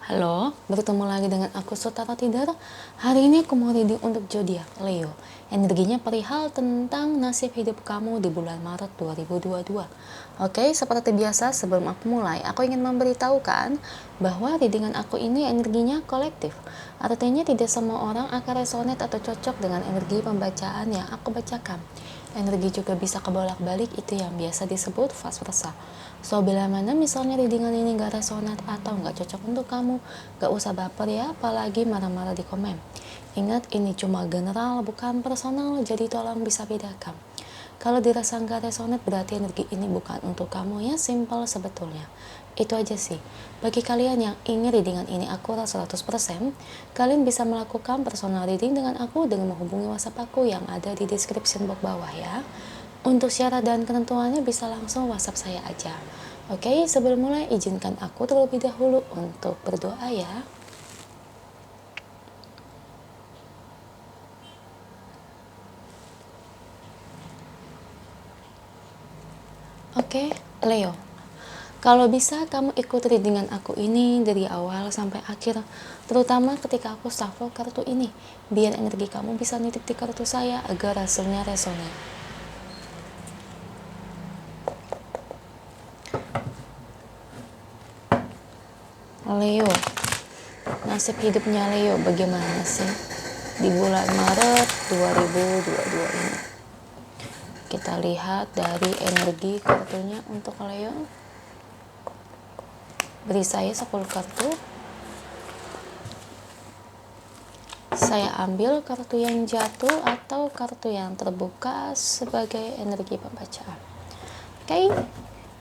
Halo, bertemu lagi dengan aku Sutara Tidar. Hari ini aku mau reading untuk zodiak Leo. Energinya perihal tentang nasib hidup kamu di bulan Maret 2022. Oke, seperti biasa sebelum aku mulai, aku ingin memberitahukan bahwa readingan aku ini energinya kolektif. Artinya tidak semua orang akan resonate atau cocok dengan energi pembacaan yang aku bacakan. Energi juga bisa kebolak-balik, itu yang biasa disebut vice versa. So, bila mana misalnya readingan ini gak resonat atau gak cocok untuk kamu, gak usah baper ya, apalagi marah-marah di komen. Ingat, ini cuma general, bukan personal, jadi tolong bisa bedakan. Kalau dirasa gak resonat, berarti energi ini bukan untuk kamu ya, simple sebetulnya. Itu aja sih. Bagi kalian yang ingin readingan ini akurat 100%, kalian bisa melakukan personal reading dengan aku dengan menghubungi WhatsApp aku yang ada di description box bawah ya. Untuk syarat dan ketentuannya bisa langsung WhatsApp saya aja. Oke, sebelum mulai izinkan aku terlebih dahulu untuk berdoa ya. Oke, Leo. Kalau bisa kamu ikut readingan aku ini dari awal sampai akhir, terutama ketika aku shuffle kartu ini, biar energi kamu bisa nitip di kartu saya agar hasilnya resonan. Leo, nasib hidupnya Leo bagaimana sih di bulan Maret 2022 ini? Kita lihat dari energi kartunya untuk Leo. Beri saya 10 kartu. Saya ambil kartu yang jatuh atau kartu yang terbuka sebagai energi pembacaan. Oke,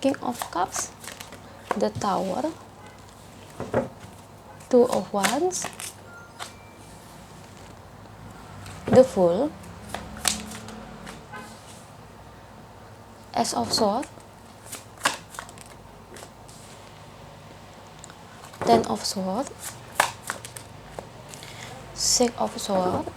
King of Cups, The Tower, Two of Wands, The Fool, Ace of Swords, Ten of Swords, Six of Swords,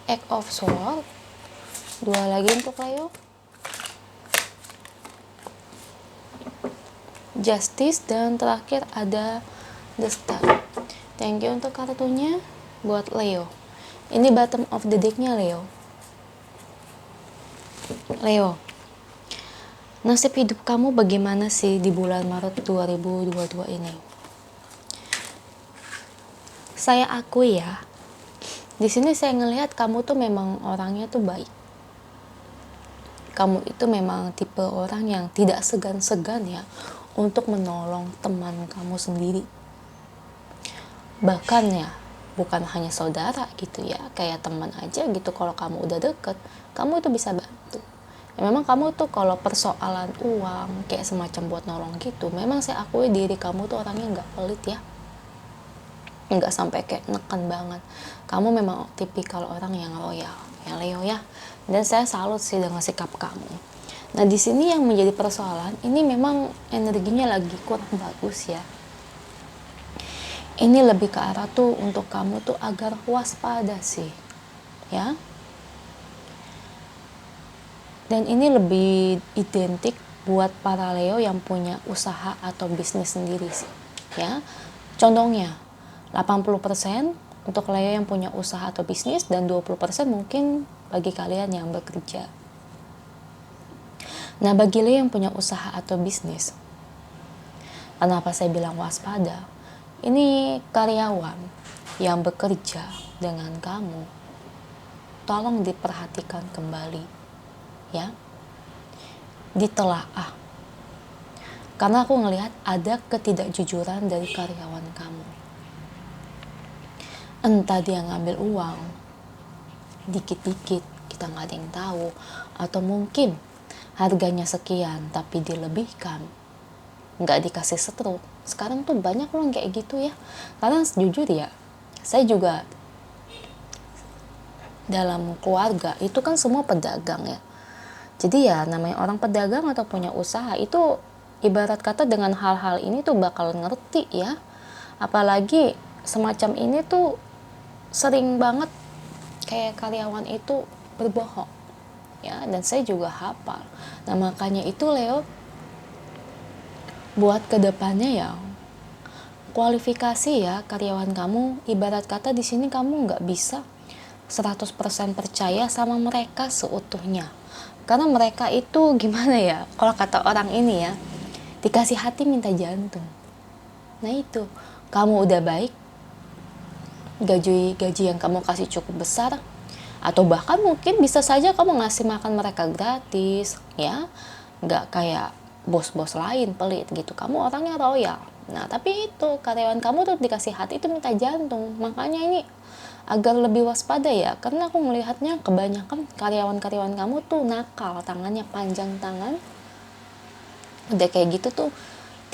Eight of Swords, dua lagi untuk Leo, Justice, dan terakhir ada The Star. Thank you untuk kartunya buat Leo. Ini bottom of the deck-nya Leo. Leo, nasib hidup kamu bagaimana sih di bulan Maret 2022 ini? Saya akui ya, di sini saya ngelihat kamu tuh memang orangnya tuh baik. Kamu itu memang tipe orang yang tidak segan-segan ya untuk menolong teman kamu sendiri. Bahkan ya, bukan hanya saudara gitu ya, kayak teman aja gitu. Kalau kamu udah deket, kamu itu bisa bantu. Ya, memang kamu tuh kalau persoalan uang kayak semacam buat nolong gitu, memang saya akui diri kamu tuh orangnya nggak pelit ya, nggak sampai kayak neken banget. Kamu memang tipikal orang yang royal ya Leo ya, dan saya salut sih dengan sikap kamu. Nah, di sini yang menjadi persoalan ini memang energinya lagi kurang bagus ya. Ini lebih ke arah tuh untuk kamu tuh agar waspada sih ya. Dan ini lebih identik buat para Leo yang punya usaha atau bisnis sendiri sih ya. Contohnya 80% untuk Leo yang punya usaha atau bisnis, dan 20% mungkin bagi kalian yang bekerja. Nah, bagi Leo yang punya usaha atau bisnis, kenapa saya bilang waspada? Ini karyawan yang bekerja dengan kamu, tolong diperhatikan kembali ya, ditelaah. Karena aku ngelihat ada ketidakjujuran dari karyawan kamu. Entah dia ngambil uang dikit-dikit, kita nggak ada yang tahu, atau mungkin harganya sekian tapi dilebihkan, nggak dikasih setruk. Sekarang tuh banyak loh kayak gitu ya. Karena jujur ya, saya juga dalam keluarga itu kan semua pedagang ya. Jadi ya namanya orang pedagang atau punya usaha itu ibarat kata dengan hal-hal ini tuh bakal ngerti ya. Apalagi semacam ini tuh sering banget kayak karyawan itu berbohong ya, dan saya juga hafal. Nah, makanya itu Leo, buat kedepannya ya, kualifikasi ya karyawan kamu, ibarat kata di sini kamu nggak bisa 100% percaya sama mereka seutuhnya. Karena mereka itu gimana ya, kalau kata orang ini ya, dikasih hati minta jantung. Nah itu, kamu udah baik, gaji yang kamu kasih cukup besar, atau bahkan mungkin bisa saja kamu ngasih makan mereka gratis, ya, nggak kayak bos-bos lain pelit gitu. Kamu orangnya royal. Nah tapi itu karyawan kamu tuh dikasih hati itu minta jantung. Makanya ini agar lebih waspada ya, karena aku melihatnya kebanyakan karyawan-karyawan kamu tuh nakal, tangannya panjang tangan, udah kayak gitu tuh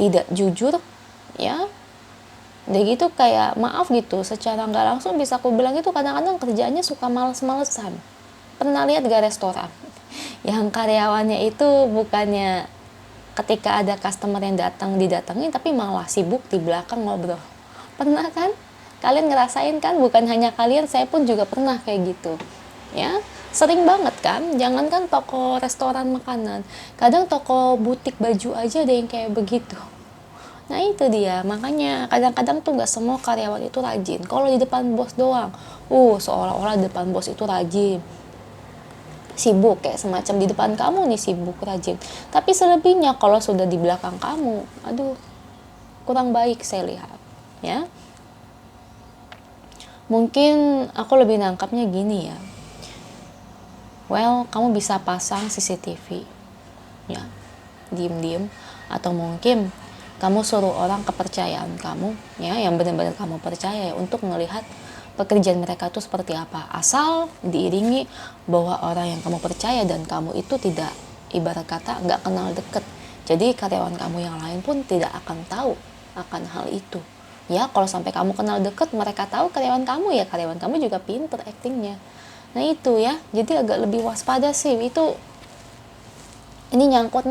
tidak jujur ya. Udah gitu kayak maaf gitu, secara nggak langsung bisa aku bilang itu kadang-kadang kerjaannya suka males-malesan. Pernah lihat gak restoran yang karyawannya itu bukannya ketika ada customer yang datang didatengin, tapi malah sibuk di belakang ngobrol. Pernah kan? Kalian ngerasain kan? Bukan hanya kalian, saya pun juga pernah kayak gitu ya. Sering banget kan? Jangankan toko restoran makanan, kadang toko butik baju aja ada yang kayak begitu. Nah itu dia, makanya kadang-kadang tuh gak semua karyawan itu rajin. Kalau di depan bos doang, seolah-olah di depan bos itu rajin, sibuk, kayak semacam di depan kamu nih sibuk, rajin. Tapi selebihnya kalau sudah di belakang kamu, aduh, kurang baik saya lihat. Ya, mungkin aku lebih nangkapnya gini ya. Well, kamu bisa pasang CCTV, ya, diem-diem, atau mungkin kamu suruh orang kepercayaan kamu ya, yang benar-benar kamu percaya ya, untuk melihat pekerjaan mereka itu seperti apa, asal diiringi bahwa orang yang kamu percaya dan kamu itu tidak, ibarat kata, nggak kenal deket. Jadi karyawan kamu yang lain pun tidak akan tahu akan hal itu ya. Kalau sampai kamu kenal deket, mereka tahu karyawan kamu, ya karyawan kamu juga pinter actingnya. Nah itu ya, jadi agak lebih waspada sih itu. Ini nyangkut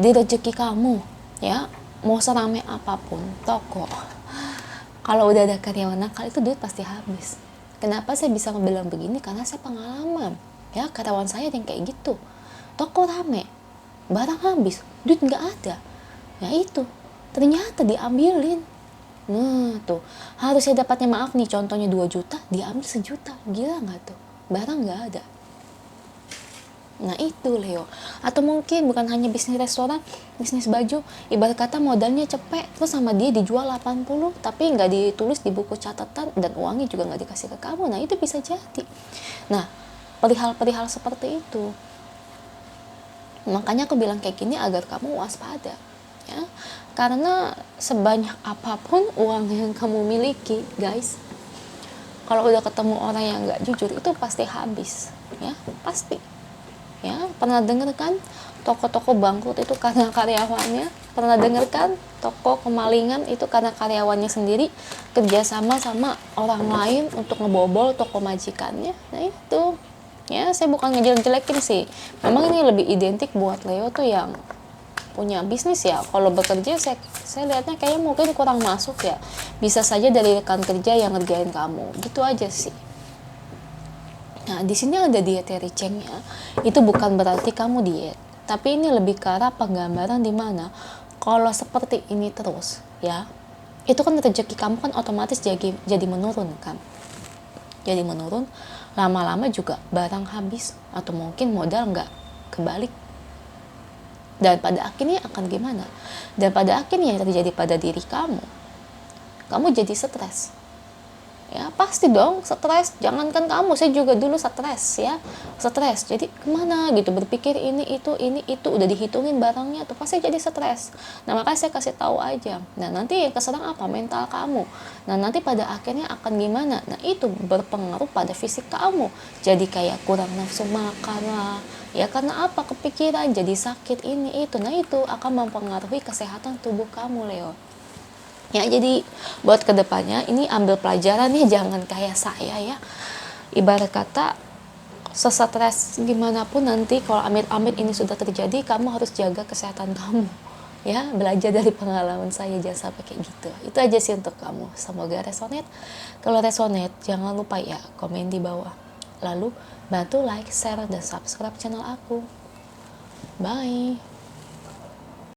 di rezeki kamu ya. Mau seramai apapun toko, kalau udah ada karyawan nakal itu duit pasti habis. Kenapa saya bisa bilang begini? Karena saya pengalaman ya, karyawan saya yang kayak gitu. Toko rame, barang habis, duit nggak ada. Ya itu, ternyata diambilin. Nah tuh, harusnya dapatnya, maaf nih, contohnya 2 juta, diambil 1 juta. Gila nggak tuh? Barang nggak ada. Nah itu Leo. Atau mungkin bukan hanya bisnis restoran, bisnis baju, ibarat kata modalnya cepet, terus sama dia dijual 80, tapi nggak ditulis di buku catatan dan uangnya juga nggak dikasih ke kamu. Nah itu bisa jadi. Nah perihal seperti itu, makanya aku bilang kayak gini agar kamu waspada ya. Karena sebanyak apapun uang yang kamu miliki guys, kalau udah ketemu orang yang nggak jujur itu pasti habis ya, pasti. Ya, pernah dengar kan toko-toko bangkrut itu karena karyawannya? Pernah dengar kan toko kemalingan itu karena karyawannya sendiri kerjasama sama orang lain untuk ngebobol toko majikannya? Nah itu ya, saya bukan ngejelek-jelekin sih, memang ini lebih identik buat Leo tuh yang punya bisnis ya. Kalau bekerja saya lihatnya kayaknya mungkin kurang masuk ya, bisa saja dari rekan kerja yang ngerjain kamu, gitu aja sih. Nah, di sini ada dietary change-nya. Itu bukan berarti kamu diet, tapi ini lebih ke arah penggambaran di mana kalau seperti ini terus, ya, itu kan rezeki kamu kan otomatis jadi menurun kan. Jadi menurun, lama-lama juga barang habis atau mungkin modal nggak kebalik. Dan pada akhirnya akan gimana? Dan pada akhirnya yang terjadi pada diri kamu jadi stres. Ya pasti dong stres, jangankan kamu, saya juga dulu stres ya, stres. Jadi kemana gitu, berpikir ini itu udah dihitungin barangnya tuh, pasti jadi stres. Nah makanya saya kasih tahu aja. Nah nanti yang keserang apa? Mental kamu. Nah nanti pada akhirnya akan gimana? Nah itu berpengaruh pada fisik kamu, jadi kayak kurang nafsu makan lah ya. Karena apa? Kepikiran, jadi sakit ini itu. Nah itu akan mempengaruhi kesehatan tubuh kamu Leo ya. Jadi buat kedepannya ini ambil pelajaran nih, jangan kayak saya ya, ibarat kata sesetres gimana pun nanti kalau amit-amit ini sudah terjadi, kamu harus jaga kesehatan kamu ya. Belajar dari pengalaman saya, jangan sampai kayak gitu. Itu aja sih untuk kamu, semoga resonate. Kalau resonate jangan lupa ya komen di bawah, lalu bantu like, share, dan subscribe channel aku. Bye.